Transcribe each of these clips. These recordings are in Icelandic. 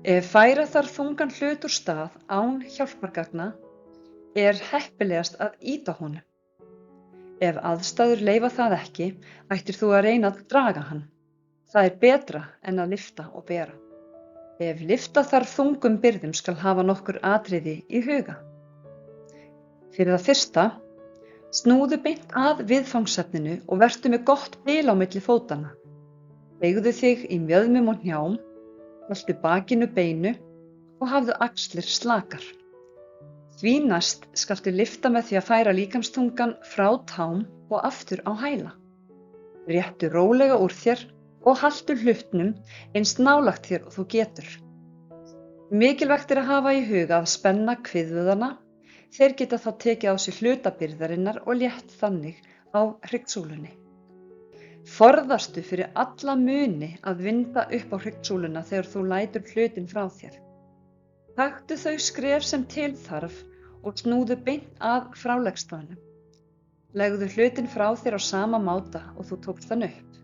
Ef færa þarf þungan hlut úr stað án hjálpargagna er heppilegast að ýta honum. Ef aðstæður leyfa það ekki, ættir þú að reyna að draga hann. Það er betra en að lyfta og bera. Ef lyfta þarf þungum byrðum skal hafa nokkur atriði í huga. Fyrir það fyrsta, snúðu beint að viðfangsefninu og vertu með gott bil á milli fótanna. Beygðu þig í mjöðmum og hnjám, haltu bakinu beinu og hafðu axlir slakar. Því næst skaltu lyfta með því að færa líkamsþungan frá tám og aftur á hæla. Réttu rólega úr þér og haltu hlutnum eins nálægt þér og þú getur. Mikilvægt er að hafa í huga að spenna kviðvöðvana. Þeir geta þá tekið á sig hluta byrðarinnar og létt þannig á hryggsúlunni. Forðastu fyrir alla muni að vinda upp á hryggsúluna þegar þú lætur hlutin frá þér. Taktu þau skref sem til þarf og snúðu beint að fráleggsstaðnum. Legðu hlutin frá þér á sama máta og þú tókst hann upp.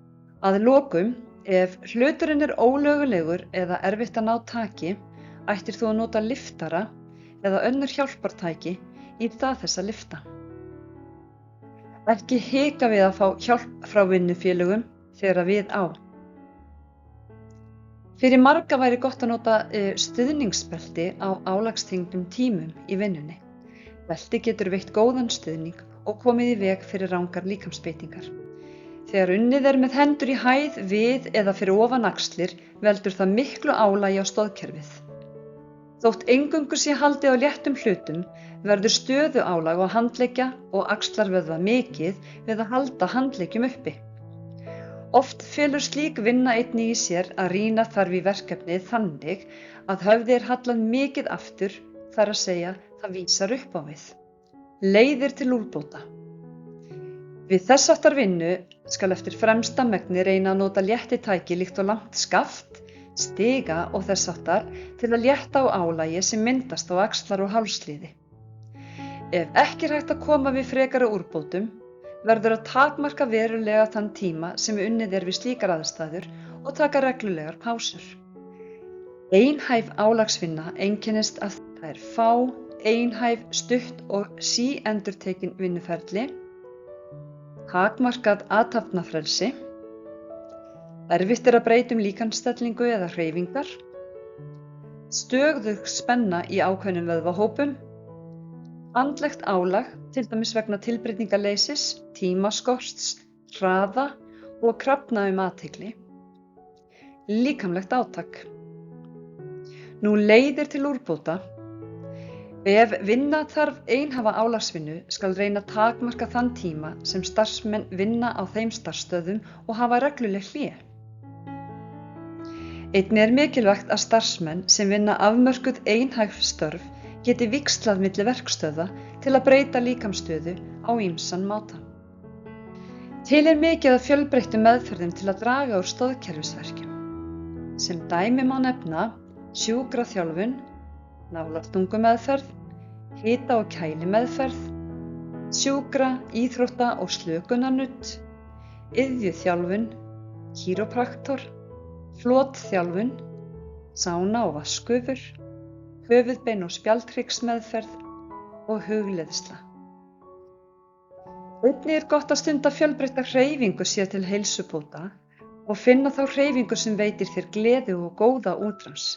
Að lokum, ef hluturinn er ólögulegur eða erfitt að ná taki, ættir þú að nota lyftara eða önnur hjálpartæki í stað þess að lyfta. Ekki hika við að fá hjálp frá vinnufélögum þegar við á. Fyrir marga væri gott að nota stuðningsbelti á álagstengdum tímum í vinnunni. Belti getur veitt góðan stuðning og komið í veg fyrir rangar líkamsbeitingar. Þegar unnið er með hendur í hæð við eða fyrir ofan axlir veldur það miklu álagi á stoðkerfið. Þótt eingöngu sé haldið á léttum hlutum verður stöðuálag á handleggja og axlarvöðva mikið við að halda handleggjum uppi. Oft felur slík vinna einnig í sér að rýna þarf í verkefnið þannig að höfði er hallað mikið aftur, þar að segja það vísar upp á við. Leiðir til úrbóta. Við þessáttar vinnu skal eftir fremsta megni reyna að nota léttitæki líkt og langt skaft, stiga og þessáttar til að létta á álagi sem myndast á axlar og hálsliði. Ef ekki er hægt að koma við frekara úrbótum, verður að takmarka verulega þann tíma sem unnið er við slíkar aðstæður og taka reglulegar pásur. Einhæf álagsvinna einkennist að það er fá, einhæf, stutt og síendurtekin vinnuferli, takmarkað athafnafrelsi, erfitt er að breyta líkamsstellingu eða hreyfingar, stöðug spenna í ákveðnum vöðvahópum, andlegt álag, til dæmis vegna tilbreytingarleysis, tímaskorts, hraða og krafna athygli, líkamlegt átak. Nú leiðir til úrbóta. Ef vinna þarf einhæfa álagsvinnu skal reyna að takmarka þann tíma sem starfsmenn vinna á þeim starfsstöðum og hafa regluleg hlé. Einnig er mikilvægt að starfsmenn sem vinna afmörkuð einhæf störf geti víxlað milli verkstöða til að breyta líkamsstöðu á ýmsan máta. Til er mikið af fjölbreyttum meðferðum til að draga úr stoðkerfisverkjum. Sem dæmi má nefna sjúkraþjálfun, nálartungumeðferð, hita- og kælimeðferð, sjúkra-, íþrótta- og slökunarnudd, iðjuþjálfun, kírópraktor, flotþjálfun, sána- og vatnsgufur, höfuðbein- og spjaldhryggsmeðferð og hugleiðsla. Einnig er gott að stunda fjölbreytta hreyfingu sér til heilsubóta og finna þá hreyfingu sem veitir þér gleði og góða útrás.